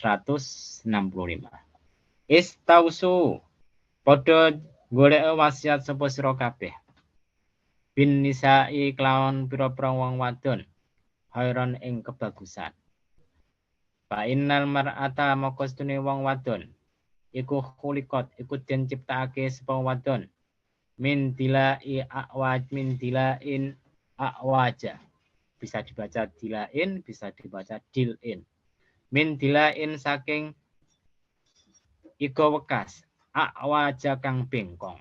165. Istausu padha golek wasiat sapa sira kabeh. Bin nisa'i kelawan pira-pira wong wadon khairon ing kebagusan. Fa innal mar'ata moko stune wong wadon iku khuliqat iku den ciptakake sapa wadon min dila'i a'waj min dila'in a'waja. Bisa dibaca dilain, bisa dibaca dilin. Min dilain saking iga wekas a'waja kang bengkong.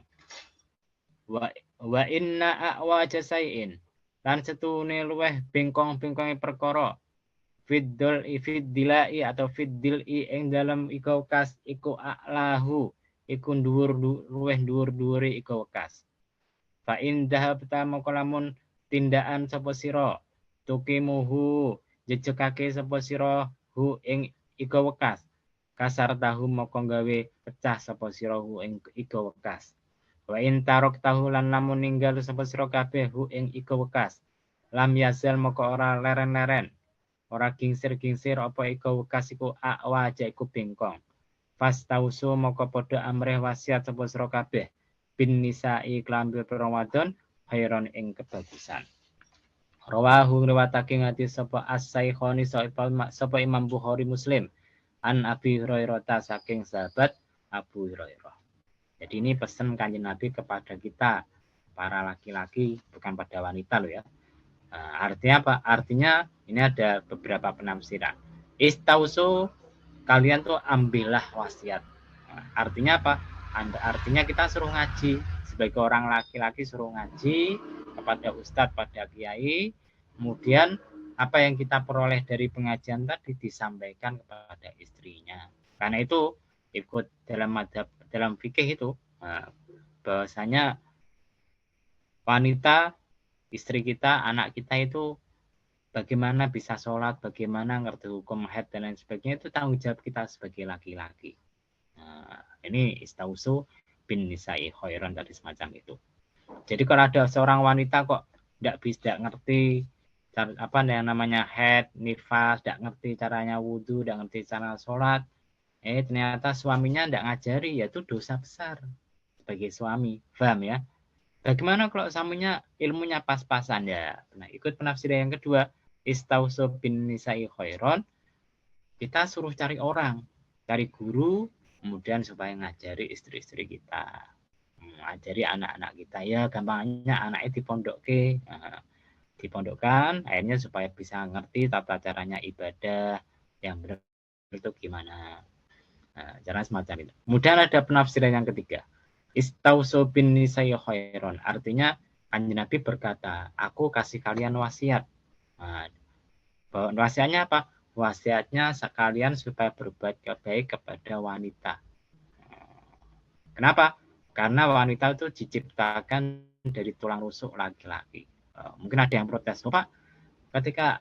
Wa inna a'waja sayin lan setune luweh bengkong-bengkonge perkara fiddilai atau fiddil'i ing dalam iga wekas iku a'lahu iku luweh dhuwur-dhuwure iga wekas. Fa indah pertama kalamun tindakan sapa sira tukimuhu jejekake sapa sira hu ing iga wekas kasar tahu moko gawe pecah sapa sira hu ing iga wekas. Wa in tarok tahu lan lamun ninggal sapa sira kabeh hu ing iga wekas lam yazal moko ora leren-leren ora gingsir-gingsir apa iga wekas iku awaja iku bengkong. Fastausu moko padha amrih wasiat sapa sira kabeh bin nisa'i klambi wadon khairon ing kebagusan. Rawahu riwayatake ngati sapa As-Saikhoni sapa Imam Bukhari Muslim an Abi Hurairah saking sahabat Abu Hurairah. Jadi ini pesan Kanjeng Nabi kepada kita para laki-laki, bukan pada wanita loh ya. Artinya apa? Artinya ini ada beberapa penafsiran. Istausu, kalian tuh ambillah wasiat. Artinya apa? Artinya kita suruh ngaji. Sebagai orang laki-laki suruh ngaji kepada ustadz, pada kiai. Kemudian apa yang kita peroleh dari pengajian tadi disampaikan kepada istrinya. Karena itu ikut dalam fikih itu bahwasanya wanita, istri kita, anak kita itu bagaimana bisa sholat, bagaimana ngerti hukum haid dan lain sebagainya, itu tanggung jawab kita sebagai laki-laki. Ini istausu bin nisa'i khairan dari semacam itu. Jadi kalau ada seorang wanita kok tidak bisa ngerti apa yang namanya haid, nifas, tidak ngerti caranya wudhu, tidak ngerti cara sholat, ternyata suaminya tidak ngajari, yaitu dosa besar sebagai suami. Paham ya? Bagaimana kalau suaminya ilmunya pas-pasan ya? Nah, ikut penafsiran yang kedua, istausu bin nisa'i khairan, kita suruh cari orang, cari guru, kemudian supaya ngajari istri-istri kita, ngajari anak-anak kita ya, gampangnya anaknya dipondokkan, akhirnya supaya bisa ngerti tata caranya ibadah yang benar itu gimana. Cara semacam itu. Kemudian ada penafsiran yang ketiga, istausu bin nisa'i khairan, artinya Kanjeng Nabi berkata, aku kasih kalian wasiat. Wasiatnya apa? Wasiatnya sekalian supaya berbuat baik kepada wanita. Kenapa? Karena wanita itu diciptakan dari tulang rusuk laki-laki. Mungkin ada yang protes, Pak, ketika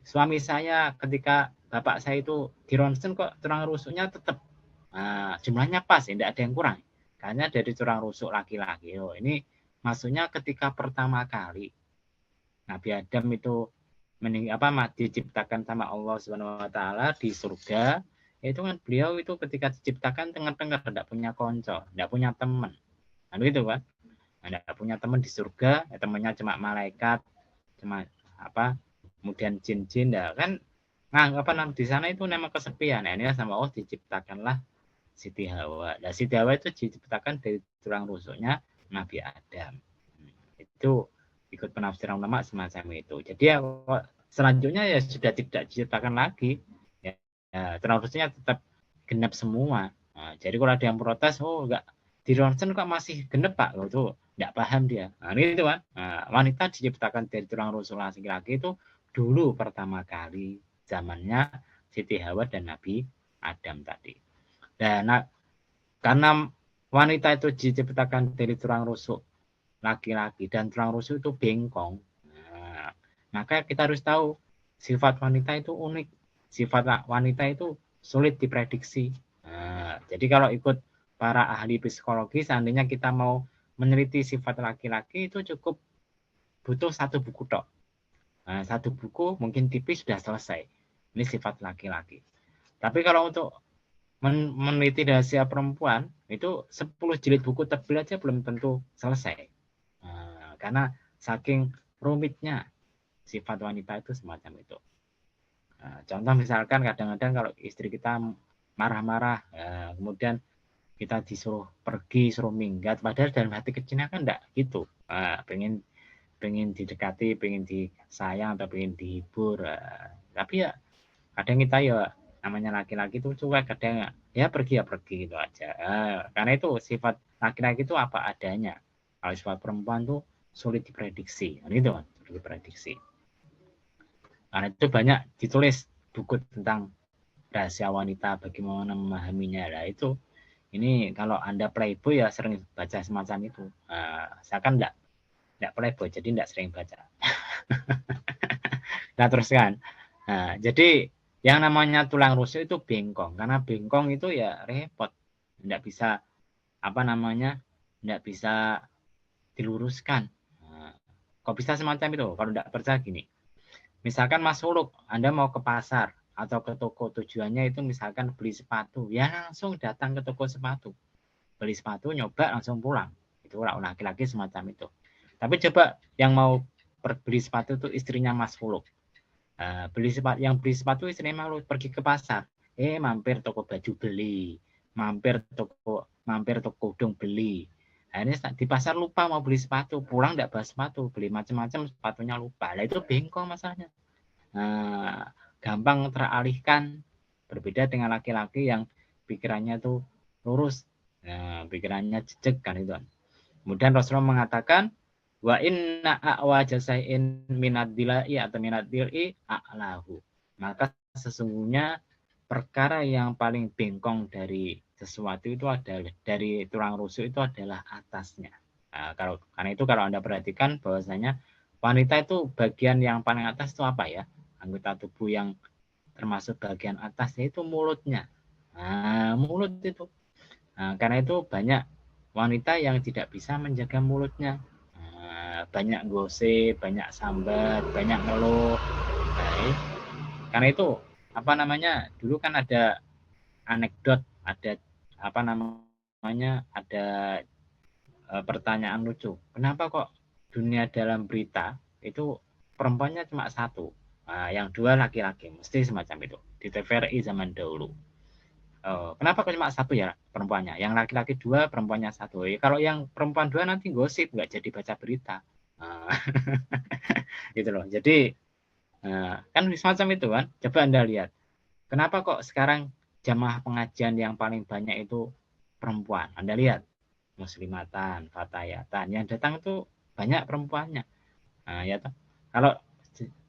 suami saya, ketika bapak saya itu di ronsen kok tulang rusuknya tetap jumlahnya pas, tidak ada yang kurang. Karena dari tulang rusuk laki-laki. Ini maksudnya ketika pertama kali Nabi Adam itu diciptakan sama Allah Subhanahu wa taala di surga, itu kan beliau itu ketika diciptakan tengah-tengah tidak punya konco, tidak punya teman. Kan gitu kan? Tidak punya teman di surga, temannya cuma malaikat, cuma kemudian jin-jin, kan di sana itu nama kesepian. Ini sama Allah diciptakanlah Siti Hawa. Nah, Siti Hawa itu diciptakan dari tulang rusuknya Nabi Adam. Itu ikut penafsiran ulama semacam itu. Jadi ya selanjutnya ya sudah tidak diciptakan lagi. Ya, tulang rusuknya tetap genap semua. Jadi kalau ada yang protes, enggak di ronsen kok masih genap Pak, itu enggak paham dia. Itu kan. Wanita diciptakan dari tulang rusuk laki-laki itu dulu pertama kali zamannya Siti Hawa dan Nabi Adam tadi. Dan karena wanita itu diciptakan dari tulang rusuk laki-laki dan tulang rusuk itu bengkong, maka kita harus tahu sifat wanita itu unik, sifat wanita itu sulit diprediksi. Jadi kalau ikut para ahli psikologi, seandainya kita mau meneliti sifat laki-laki itu cukup butuh satu buku satu buku mungkin tipis sudah selesai. Ini sifat laki-laki. Tapi kalau untuk meneliti rahasia perempuan, itu 10 jilid buku tebal aja belum tentu selesai. Karena saking rumitnya sifat wanita itu semacam itu. Contoh misalkan kadang-kadang kalau istri kita marah-marah, kemudian kita disuruh pergi, suruh minggat, padahal dalam hati kecilnya kan enggak gitu. Pengen didekati, pengen disayang atau pengen dihibur. Tapi ya kadang kita ya namanya laki-laki itu cuek, kadang ya pergi gitu aja. Karena itu sifat laki-laki itu apa adanya. Kalau sifat perempuan tuh sulit diprediksi, gitu kan, sulit diprediksi. Karena itu banyak ditulis buku tentang rahasia wanita, bagaimana memahaminya. Nah itu, ini kalau Anda playboy ya sering baca semacam itu. Saya kan enggak playboy, jadi enggak sering baca. Nah teruskan. Nah, jadi yang namanya tulang rusuk itu bengkong, karena bengkong itu ya repot, enggak bisa enggak bisa diluruskan. Kok bisa semacam itu? Kalau enggak percaya gini, misalkan Mas Huluk, Anda mau ke pasar atau ke toko, tujuannya itu misalkan beli sepatu, ya langsung datang ke toko sepatu, beli sepatu, nyoba, langsung pulang. Itu laki-laki semacam itu. Tapi coba yang mau beli sepatu itu istrinya Mas Huluk. Beli sepatu istrinya Mas Huluk pergi ke pasar, mampir toko baju beli, mampir toko udung beli. Akhirnya di pasar lupa mau beli sepatu, pulang enggak bawa sepatu, beli macam-macam, sepatunya lupa. Lah itu bengkong masalahnya. Gampang teralihkan, berbeda dengan laki-laki yang pikirannya tuh lurus, pikirannya jejak kan itu. Kemudian Rasulullah mengatakan, wa inna a'wajasain minad dilai atau minad dil'i a'lahu. Maka sesungguhnya perkara yang paling bengkong dari sesuatu itu adalah dari tulang rusuk itu adalah atasnya. Karena itu kalau Anda perhatikan bahwasanya wanita itu bagian yang paling atas itu apa ya? Anggota tubuh yang termasuk bagian atasnya itu mulutnya. Mulut itu. Karena itu banyak wanita yang tidak bisa menjaga mulutnya. Banyak gosip, banyak sambat, banyak ngeluh. Karena itu dulu kan ada anekdot, ada ada pertanyaan lucu. Kenapa kok dunia dalam berita itu perempuannya cuma satu, yang dua laki-laki, mesti semacam itu di TVRI zaman dahulu. Kenapa kok cuma satu ya perempuannya, yang laki-laki dua, perempuannya satu? Kalau yang perempuan dua nanti gosip, nggak jadi baca berita. Gitu loh. Jadi kan semacam itu kan. Coba Anda lihat, kenapa kok sekarang jamaah pengajian yang paling banyak itu perempuan? Anda lihat, muslimatan, fatayatan, yang datang itu banyak perempuannya. Ya toh. Kalau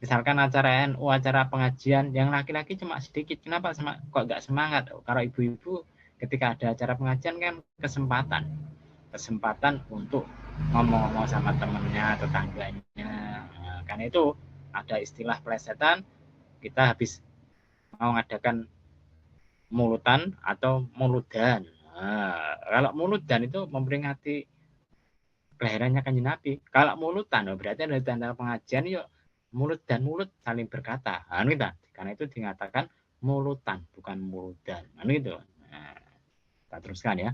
misalkan acara NU, acara pengajian, yang laki-laki cuma sedikit, kenapa kok nggak semangat? Kalau ibu-ibu ketika ada acara pengajian kan kesempatan untuk ngomong-ngomong sama temennya, tetangganya. Karena itu ada istilah plesetan, kita habis mau ngadakan mulutan atau muludan. Kalau muludan itu memperingati kelahirannya Kanjeng Nabi. Kalau mulutan berarti ada tanda pengajian, yuk mulut dan mulut saling berkata. Karena itu dikatakan mulutan, bukan muludan. Gitu. Kita teruskan ya.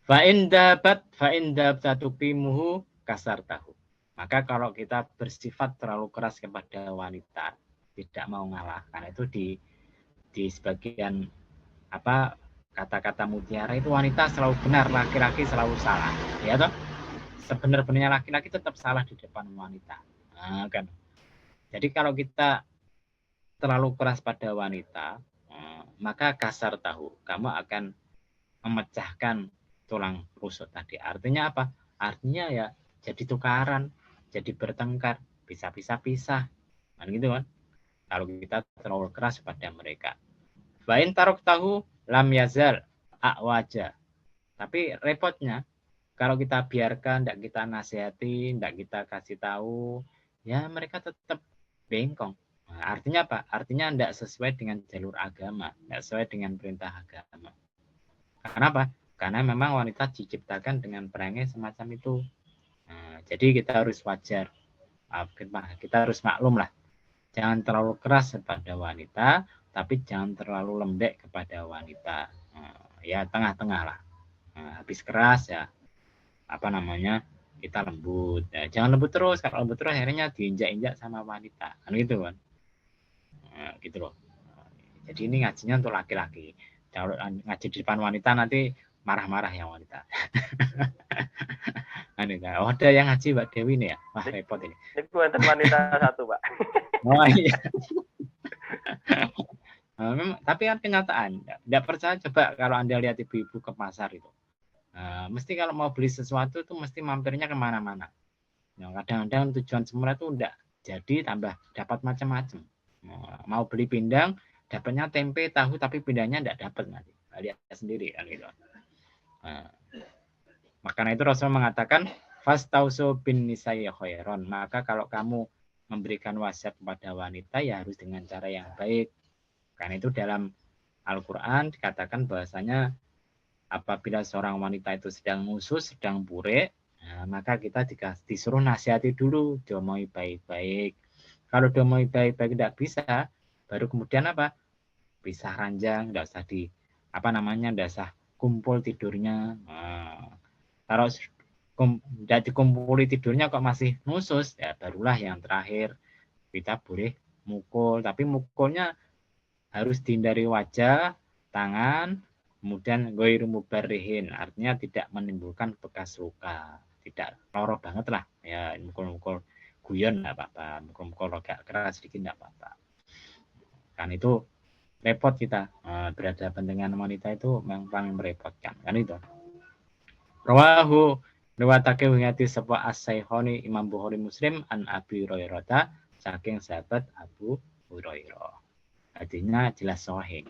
Fa'in dabtatuqimuhu kasar tahu. Maka kalau kita bersifat terlalu keras kepada wanita, tidak mau ngalah, karena itu di sebagian kata-kata mutiara itu wanita selalu benar, laki-laki selalu salah, ya toh? Sebenarnya laki-laki tetap salah di depan wanita. Kan. Jadi kalau kita terlalu keras pada wanita, maka kasar tahu, kamu akan memecahkan tulang rusuk tadi. Artinya apa? Artinya ya jadi tukaran, jadi bertengkar, bisa pisah. Kan gitu kan? Kalau kita terlalu keras pada mereka. Bain tarok tahu lam yazal akwaja. Tapi repotnya kalau kita biarkan, tidak kita nasihati, tidak kita kasih tahu, ya mereka tetap bengkong. Artinya apa? Artinya tidak sesuai dengan jalur agama, tidak sesuai dengan perintah agama. Kenapa? Karena memang wanita diciptakan dengan perangai semacam itu. Jadi kita harus kita harus maklum lah. Jangan terlalu keras pada wanita, tapi jangan terlalu lembek kepada wanita. Ya tengah-tengah lah. Habis keras ya apa namanya kita lembut. Jangan lembut terus. Kalau lembut terus akhirnya diinjak-injak sama wanita. Kan gitu kan. Gitu loh. Jadi ini ngajinya untuk laki-laki. Kalau ngaji di depan wanita nanti marah-marah ya wanita. Oh, ada yang ngaji Mbak Dewi nih ya. Wah repot ini. Ini enten wanita satu Pak. Oh iya. Memang, tapi kan kenyataan. Tidak percaya coba kalau Anda lihat ibu-ibu ke pasar itu. Mesti kalau mau beli sesuatu itu mesti mampirnya kemana-mana. Kadang-kadang tujuan semula itu enggak jadi tambah dapat macam-macam. Mau beli pindang dapatnya tempe tahu tapi pindangnya enggak dapat nanti. Lihat sendiri kan gitu. Makanya itu Rasul mengatakan fastausu bin nisa'i khairon. Maka kalau kamu memberikan wasiat kepada wanita ya harus dengan cara yang baik. Karena itu dalam Al-Qur'an dikatakan bahwasanya apabila seorang wanita itu sedang musus, sedang burek, maka kita disuruh nasihati dulu, domoi baik-baik. Kalau domoi baik-baik tidak bisa, baru kemudian apa? Pisah ranjang, tidak usah tidak usah kumpul tidurnya. Kalau tidak dikumpuli tidurnya kok masih musus, ya barulah yang terakhir kita boleh mukul, tapi mukulnya harus dihindari wajah, tangan, kemudian goiru mubarrihin, artinya tidak menimbulkan bekas luka, tidak loro banget lah, ya mukul-mukul guyon nggak apa-apa, mukul-mukul agak keras sedikit nggak apa-apa. Kan itu repot kita berhadapan dengan wanita itu memang paling merepotkan, kan itu. Rawahu riwayatake wingati sapa as-Saikhoni Imam Bukhari Muslim an Abi Hurairah saking sahabat Abu Hurairah. Artinya jelas sahih.